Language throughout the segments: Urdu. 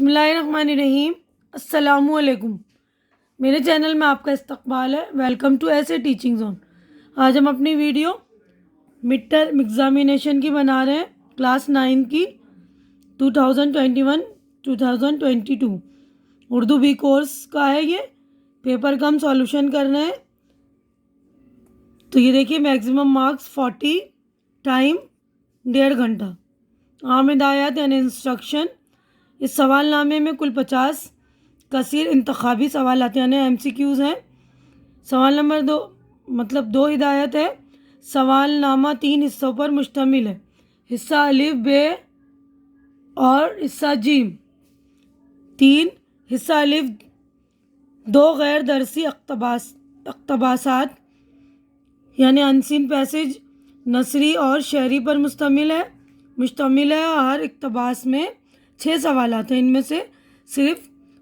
بسم اللہ الرحمن الرحیم۔ السلام علیکم، میرے چینل میں آپ کا استقبال ہے۔ ویلکم ٹو ایسے ٹیچنگ زون۔ آج ہم اپنی ویڈیو مڈ ٹرم ایگزامینیشن کی بنا رہے ہیں، کلاس 9 کی 2021-2022 اردو بی کورس کا ہے۔ یہ پیپر کا ہم سالوشن کر رہے ہیں۔ تو یہ دیکھیے میکسیمم مارکس 40، ٹائم 1.5 گھنٹہ۔ عام ہدایات یعنی انسٹرکشن۔ اس سوال نامے میں کل 50 کثیر انتخابی سوالات یعنی MCQs ہیں۔ سوال نمبر 2 ہدایت ہے۔ سوال نامہ 3 حصوں پر مشتمل ہے، حصہ الف ب اور حصہ جیم۔ 3 حصہ الف 2 غیر درسی اقتباسات یعنی انسین پیسج نثری اور شعری پر مشتمل ہے۔ ہر اقتباس میں 6 سوالات ہیں، ان میں سے صرف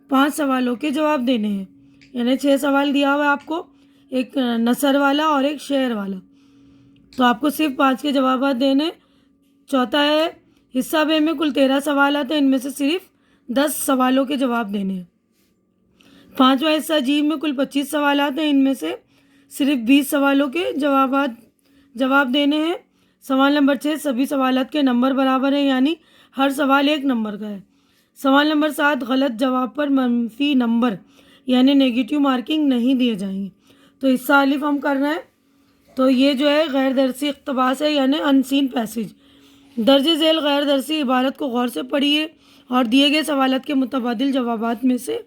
5 سوالوں کے جواب دینے ہیں، یعنی 6 سوال دیا ہوا ہے آپ کو، ایک نثر والا اور ایک شعر والا، تو آپ کو صرف 5 کے جوابات دینے۔ چوتھا ہے حصہ بے میں کل 13 سوالات ہیں، ان میں سے صرف 10 سوالوں کے جواب دینے ہیں۔ 5واں حصہ جی میں کل 25 سوالات ہیں، ان میں سے صرف 20 سوالوں کے جواب دینے ہیں۔ سوال نمبر 6 سبھی سوالات کے نمبر برابر ہیں، یعنی ہر سوال 1 نمبر کا ہے۔ سوال نمبر 7 غلط جواب پر منفی نمبر یعنی نیگیٹو مارکنگ نہیں دیے جائیں گے۔ تو حصہ الف ہم کر رہے ہیں، تو یہ جو ہے غیر درسی اقتباس ہے یعنی انسین پیسج۔ درج ذیل غیر درسی عبارت کو غور سے پڑھیے اور دیے گئے سوالات کے متبادل جوابات میں سے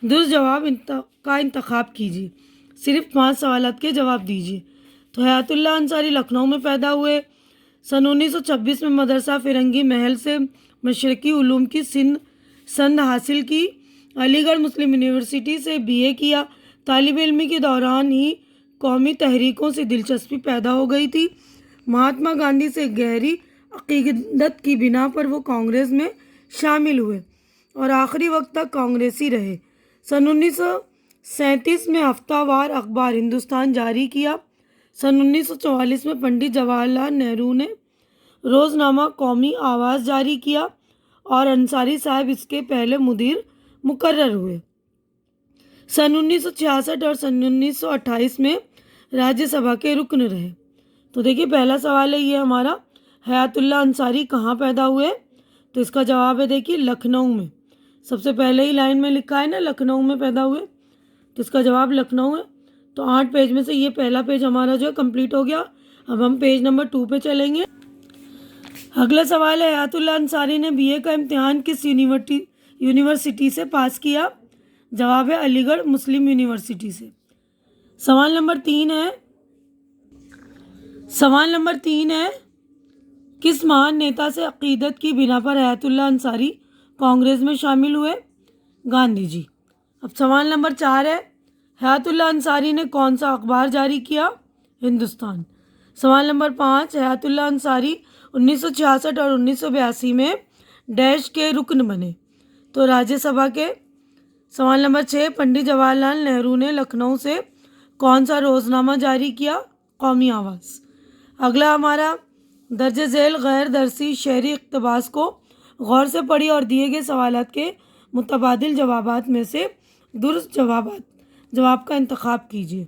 درست جواب کا انتخاب کیجیے۔ صرف 5 سوالات کے جواب دیجیے۔ تو حیات اللہ انصاری لکھنؤ میں پیدا ہوئے۔ سن 1926 میں مدرسہ فرنگی محل سے مشرقی علوم کی سند حاصل کی۔ علی گڑھ مسلم یونیورسٹی سے BA کیا۔ طالب علمی کے دوران ہی قومی تحریکوں سے دلچسپی پیدا ہو گئی تھی۔ مہاتما گاندھی سے گہری عقیدت کی بنا پر وہ کانگریس میں شامل ہوئے اور آخری وقت تک کانگریسی رہے۔ سن 1937 میں ہفتہ وار اخبار ہندوستان جاری کیا۔ سن 1944 میں پنڈت جواہر لال نہرو نے روزنامہ قومی آواز جاری کیا اور انصاری صاحب اس کے پہلے مدیر مقرر ہوئے۔ سن 1966 اور سن 1928 میں راجیہ سبھا کے رکن رہے۔ تو دیکھیے پہلا سوال ہے یہ ہمارا، حیات اللہ انصاری کہاں پیدا ہوئے؟ تو اس کا جواب ہے دیکھیے لکھنؤ میں۔ سب سے پہلے ہی لائن میں لکھا ہے نا لکھنؤ میں پیدا ہوئے، تو اس کا جواب لکھنؤ ہے۔ تو 8 پیج میں سے یہ پہلا پیج ہمارا جو ہے کمپلیٹ ہو گیا۔ اب ہم پیج نمبر 2 پہ چلیں گے۔ اگلا سوال ہے حیات اللہ انصاری نے BA کا امتحان کس یونیورسٹی سے پاس کیا؟ جواب ہے علی گڑھ مسلم یونیورسٹی سے۔ سوال نمبر 3 ہے کس مہان نیتا سے عقیدت کی بنا پر حیات اللہ انصاری کانگریس میں شامل ہوئے؟ گاندھی جی۔ اب سوال نمبر 4 ہے حیات اللہ انصاری نے کون سا اخبار جاری کیا؟ ہندوستان۔ سوال نمبر 5 حیات اللہ انصاری 1966 اور 1982 میں ڈیش کے رکن بنے؟ تو راجیہ سبھا کے۔ سوال نمبر 6 پنڈت جواہر لال نہرو نے لکھنؤ سے کون سا روزنامہ جاری کیا؟ قومی آواز۔ اگلا ہمارا درج ذیل غیر درسی شعری اقتباس کو غور سے پڑھی اور دیے گئے سوالات کے متبادل جوابات میں سے درست جواب کا انتخاب کیجیے۔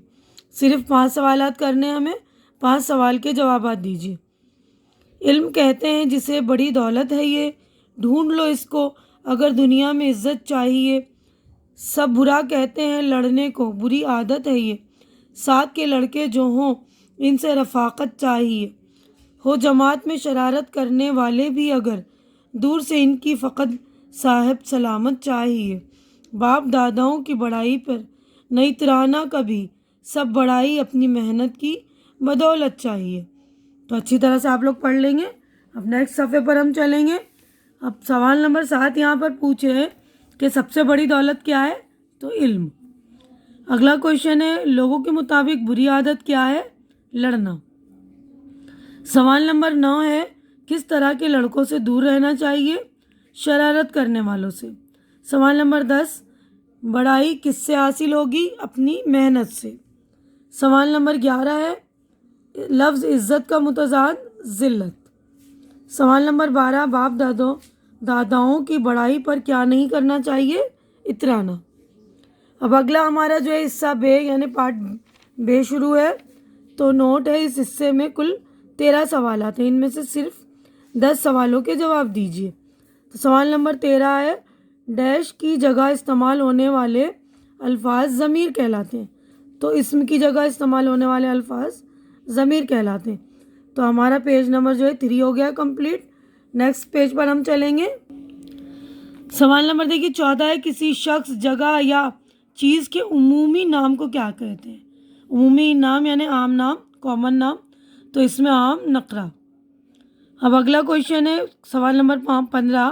صرف 5 سوالات کرنے ہیں ہمیں، 5 سوال کے جوابات دیجیے۔ علم کہتے ہیں جسے بڑی دولت ہے یہ، ڈھونڈ لو اس کو اگر دنیا میں عزت چاہیے۔ سب برا کہتے ہیں لڑنے کو، بری عادت ہے یہ، ساتھ کے لڑکے جو ہوں ان سے رفاقت چاہیے۔ ہو جماعت میں شرارت کرنے والے بھی اگر، دور سے ان کی فقط صاحب سلامت چاہیے۔ باپ داداؤں کی بڑائی پر نہیں اترانا کبھی، سب بڑائی اپنی محنت کی بدولت چاہیے۔ تو اچھی طرح سے آپ لوگ پڑھ لیں گے۔ اب نیکسٹ صفحے پر ہم چلیں گے۔ اب سوال نمبر 7 یہاں پر پوچھ رہے ہیں کہ سب سے بڑی دولت کیا ہے؟ تو علم۔ اگلا کویشچن ہے لوگوں کے مطابق بری عادت کیا ہے؟ لڑنا۔ سوال نمبر 9 ہے کس طرح کے لڑکوں سے دور رہنا چاہیے؟ شرارت کرنے والوں سے۔ سوال نمبر 10 بڑائی کس سے حاصل ہوگی؟ اپنی محنت سے۔ سوال نمبر 11 ہے لفظ عزت کا متضاد ذلت۔ سوال نمبر 12 باپ داداؤں کی بڑائی پر کیا نہیں کرنا چاہیے؟ اترانا۔ اب اگلا ہمارا جو ہے حصہ بے یعنی پارٹ بے شروع ہے، تو نوٹ ہے اس حصے میں کل 13 سوالات ہیں، ان میں سے صرف 10 سوالوں کے جواب دیجیے۔ تو سوال نمبر 13 ہے، ڈیش کی جگہ استعمال ہونے والے الفاظ ضمیر کہلاتے ہیں۔ تو اسم کی جگہ استعمال ہونے والے الفاظ ضمیر کہلاتے ہیں۔ تو ہمارا پیج نمبر جو ہے 3 ہو گیا کمپلیٹ۔ نیکسٹ پیج پر ہم چلیں گے۔ سوال نمبر دیکھیے 14 ہے، کسی شخص، جگہ یا چیز کے عمومی نام کو کیا کہتے ہیں؟ عمومی نام یعنی عام نام، کامن نام، تو اس میں عام نکرہ۔ اب اگلا کویشچن ہے سوال نمبر 15،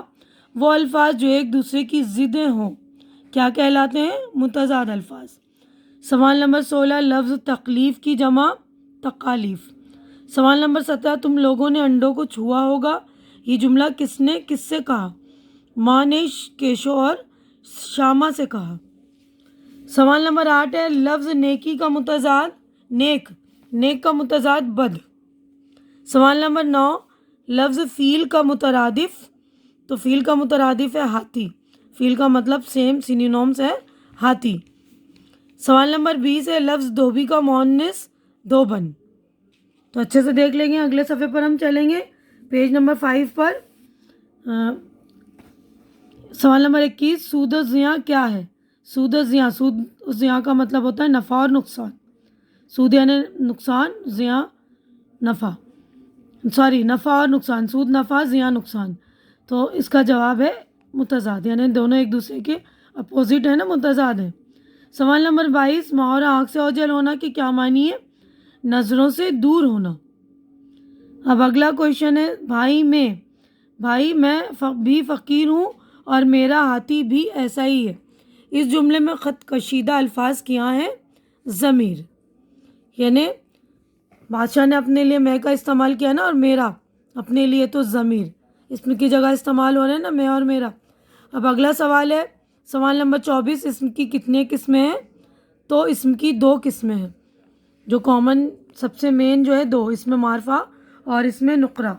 وہ الفاظ جو ایک دوسرے کی ضدیں ہوں کیا کہلاتے ہیں؟ متضاد الفاظ۔ سوال نمبر 16، لفظ تکلیف کی جمع تکالیف۔ سوال نمبر 17، تم لوگوں نے انڈوں کو چھوا ہوگا، یہ جملہ کس نے کس سے کہا؟ ماں نے کیشو اور شامہ سے کہا۔ سوال نمبر 8 ہے، لفظ نیکی کا متضاد نیک کا متضاد بد۔ سوال نمبر 9، لفظ فیل کا مترادف، تو فیل کا مترادف ہے ہاتھی، فیل کا مطلب سیم سینونیمس ہے ہاتھی۔ سوال نمبر 20 ہے، لفظ دھوبی کا مؤنث دھوبن۔ تو اچھے سے دیکھ لیں گے، اگلے صفحے پر ہم چلیں گے پیج نمبر 5 پر۔ سوال نمبر 21، سود و زیاں کیا ہے؟ سود و زیاں کا مطلب ہوتا ہے نفع اور نقصان۔ سود یعنی نقصان، زیاں نفع، نفع اور نقصان، سود نفع، زیاں نقصان۔ تو اس کا جواب ہے متضاد، یعنی دونوں ایک دوسرے کے اپوزٹ ہے نا، متضاد ہے۔ سوال نمبر 22، محاورہ آنکھ سے اوجھل ہونا کی کیا معنی ہے؟ نظروں سے دور ہونا۔ اب اگلا کویشچن ہے، بھائی میں بھی فقیر ہوں اور میرا ہاتھی بھی ایسا ہی ہے، اس جملے میں خط کشیدہ الفاظ کیا ہیں؟ ضمیر، یعنی بادشاہ نے اپنے لیے میں کا استعمال کیا نا، اور میرا اپنے لیے تو ضمیر اسم کی جگہ استعمال ہو رہے ہیں نا، میں اور میرا۔ اب اگلا سوال ہے سوال نمبر 24، اسم کی کتنے قسمیں ہیں؟ تو اسم کی 2 قسمیں ہیں، جو کامن سب سے مین جو ہے 2، اسم معرفہ اور اسم نکرہ۔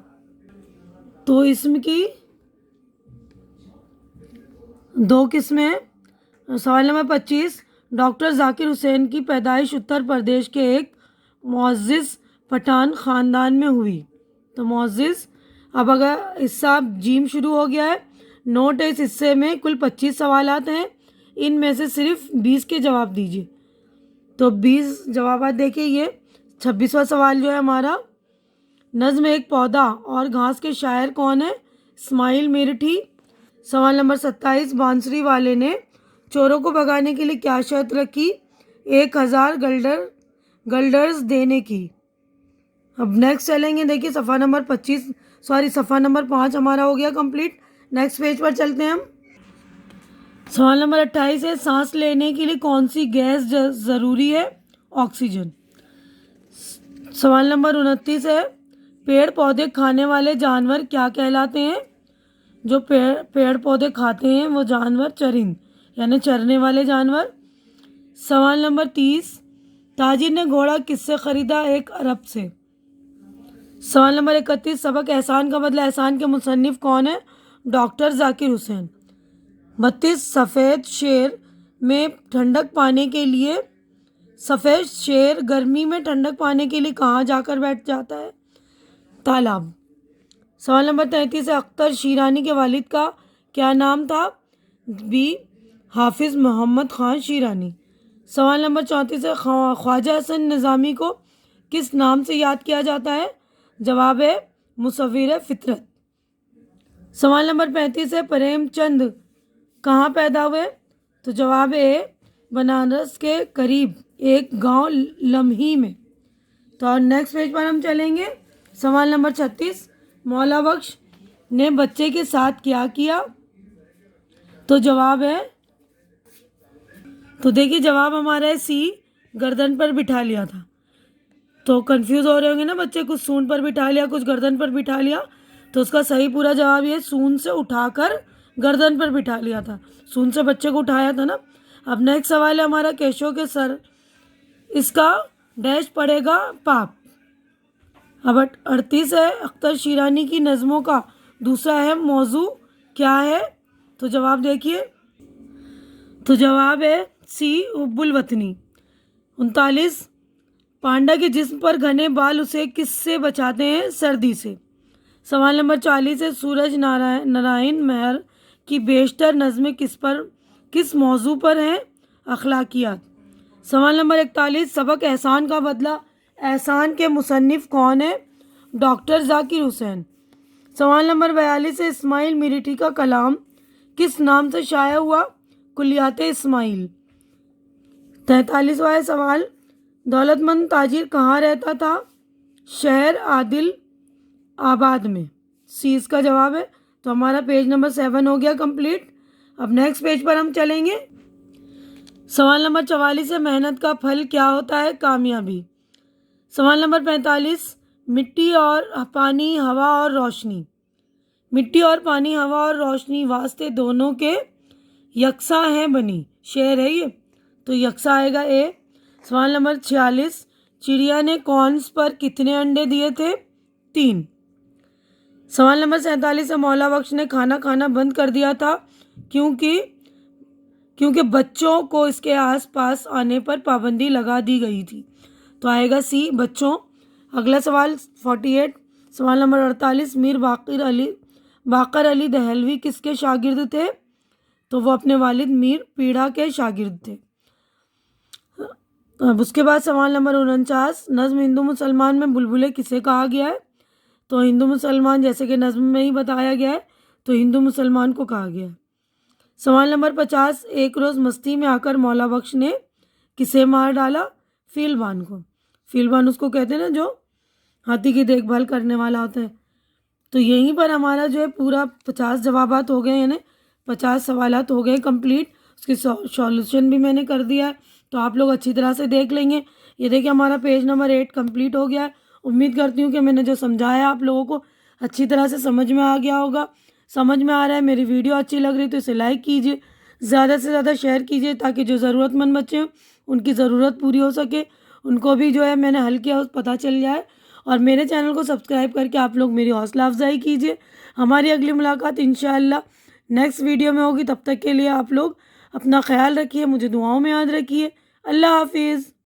تو اسم کی 2 قسمیں ہیں۔ سوال نمبر 25، ڈاکٹر ذاکر حسین کی پیدائش اتر پردیش کے ایک معزز پٹھان خاندان میں ہوئی۔ تو معزز، اب اگر حصہ جیم شروع ہو گیا ہے، نوٹ ہے اس حصے میں کل 25 سوالات ہیں، ان میں سے صرف 20 کے جواب دیجیے۔ تو 20 جوابات دیکھیں، یہ 26واں سوال جو ہے ہمارا، نظم ایک پودا اور گھاس کے شاعر کون ہے؟ اسماعیل میرٹھی۔ سوال نمبر 27، بانسری والے نے چوروں کو بھگانے کے لیے کیا شرط رکھی؟ 1000 گلڈرز دینے کی۔ اب نیکسٹ چلیں گے، دیکھیے صفحہ نمبر 5 ہمارا ہو گیا کمپلیٹ۔ نیکسٹ پیج پر چلتے ہیں ہم۔ سوال نمبر 28 ہے، سانس لینے کے لیے کون سی گیس ضروری ہے؟ آکسیجن۔ سوال نمبر 29 ہے، پیڑ پودے کھانے والے جانور کیا کہلاتے ہیں؟ جو پیڑ پودے کھاتے ہیں وہ جانور چرند، یعنی چرنے والے جانور۔ سوال نمبر 30، تاجر نے گھوڑا کس سے خریدا؟ 1 ارب سے۔ سوال نمبر 31، سبق احسان کا بدلہ احسان کے مصنف کون ہے؟ ڈاکٹر ذاکر حسین۔ 32، سفید شیر گرمی میں ٹھنڈک پانے کے لیے کہاں جا کر بیٹھ جاتا ہے؟ تالاب۔ سوال نمبر 33 ہے، اختر شیرانی کے والد کا کیا نام تھا؟ حافظ محمد خان شیرانی۔ سوال نمبر 34 ہے، خواجہ حسن نظامی کو کس نام سے یاد کیا جاتا ہے؟ جواب ہے مصور فطرت۔ سوال نمبر 35 ہے، پریم چند کہاں پیدا ہوئے؟ تو جواب ہے بنارس کے قریب ایک گاؤں لمحی میں۔ تو نیکسٹ پیج پر ہم چلیں گے۔ سوال نمبر 36، مولا بخش نے بچے کے ساتھ کیا کیا؟ تو جواب ہے، تو دیکھیے جواب ہمارا ہے سی، گردن پر بٹھا لیا تھا۔ تو کنفیوز ہو رہے ہوں گے نا بچے، کچھ سونڈ پر بٹھا لیا، کچھ گردن پر بٹھا لیا، تو اس کا صحیح پورا جواب یہ سونڈ سے اٹھا کر گردن پر بٹھا لیا تھا، سونڈ سے بچے کو اٹھایا تھا نا۔ اب نیکسٹ سوال ہے ہمارا، کیشو کے سر اس کا ڈیش پڑے گا پاپ۔ اب 38 ہے، اختر شیرانی کی نظموں کا دوسرا اہم موضوع کیا ہے؟ تو جواب دیکھیے، تو جواب ہے سی حب الوطنی۔ 39، پانڈا کے جسم پر گھنے بال اسے کس سے بچاتے ہیں؟ سردی سے۔ سوال نمبر 40 ہے، سورج نارائن مہر کی بیشتر نظمیں کس موضوع پر ہیں؟ اخلاقیات۔ سوال نمبر 41، سبق احسان کا بدلہ احسان کے مصنف کون ہیں؟ ڈاکٹر ذاکر حسین۔ سوال نمبر 42 ہے، اسماعیل میریٹی کا کلام کس نام سے شائع ہوا؟ کلیات اسماعیل۔ 43واں سوال، دولت مند تاجر کہاں رہتا تھا؟ شہر عادل آباد میں۔ سی اس کا جواب ہے۔ تو ہمارا پیج نمبر 7 ہو گیا کمپلیٹ۔ اب نیکسٹ پیج پر ہم چلیں گے۔ سوال نمبر 44 ہے، محنت کا پھل کیا ہوتا ہے؟ کامیابی۔ سوال نمبر 45، مٹی اور پانی، ہوا اور روشنی۔ مٹی اور پانی، ہوا اور روشنی واسطے دونوں کے یکساں ہیں بنی، شعر ہے یہ، تو یکساں آئے گا اے۔ سوال نمبر 46، چڑیا نے کونس پر کتنے انڈے دیے تھے؟ 3۔ سوال نمبر 47 ہے، مولا بخش نے کھانا کھانا بند کر دیا تھا کیونکہ بچوں کو اس کے آس پاس آنے پر پابندی لگا دی گئی تھی، تو آئے گا سی بچوں۔ اگلا سوال 48، سوال نمبر 48، میر باقر علی دہلوی کس کے شاگرد تھے؟ تو وہ اپنے والد میر پیڑا کے شاگرد تھے۔ اب اس کے بعد سوال نمبر 49، نظم ہندو مسلمان میں بلبلے کسے کہا گیا ہے؟ تو ہندو مسلمان، جیسے کہ نظم میں ہی بتایا گیا ہے، تو ہندو مسلمان کو کہا گیا ہے۔ سوال نمبر 50، ایک روز مستی میں آ کر مولا بخش نے کسے مار ڈالا؟ فیلبان کو۔ فیلبان اس کو کہتے ہیں نا جو ہاتھی کی دیکھ بھال کرنے والا ہوتا ہے۔ تو یہیں پر ہمارا جو ہے پورا 50 جوابات ہو گئے، یعنی 50 سوالات ہو گئے کمپلیٹ۔ اس کی سولوشن بھی میں نے کر دیا ہے، تو آپ لوگ اچھی طرح سے دیکھ لیں گے۔ یہ دیکھیں ہمارا پیج نمبر 8 کمپلیٹ ہو گیا ہے۔ امید کرتی ہوں کہ میں نے جو سمجھایا آپ لوگوں کو اچھی طرح سے سمجھ میں آ گیا ہوگا۔ سمجھ میں آ رہا ہے، میری ویڈیو اچھی لگ رہی تو اسے لائک کیجیے، زیادہ سے زیادہ شیئر کیجیے، تاکہ جو ضرورت مند بچے ہیں ان کی ضرورت پوری ہو سکے، ان کو بھی جو ہے میں نے حل کیا پتہ چل جائے۔ اور میرے چینل کو سبسکرائب کر کے آپ لوگ میری حوصلہ افزائی کیجیے۔ ہماری اگلی ملاقات انشاءاللہ نیکسٹ ویڈیو میں ہوگی۔ تب تک کے لیے آپ لوگ اپنا خیال رکھیے، مجھے دعاؤں میں یاد رکھیے۔ اللہ حافظ۔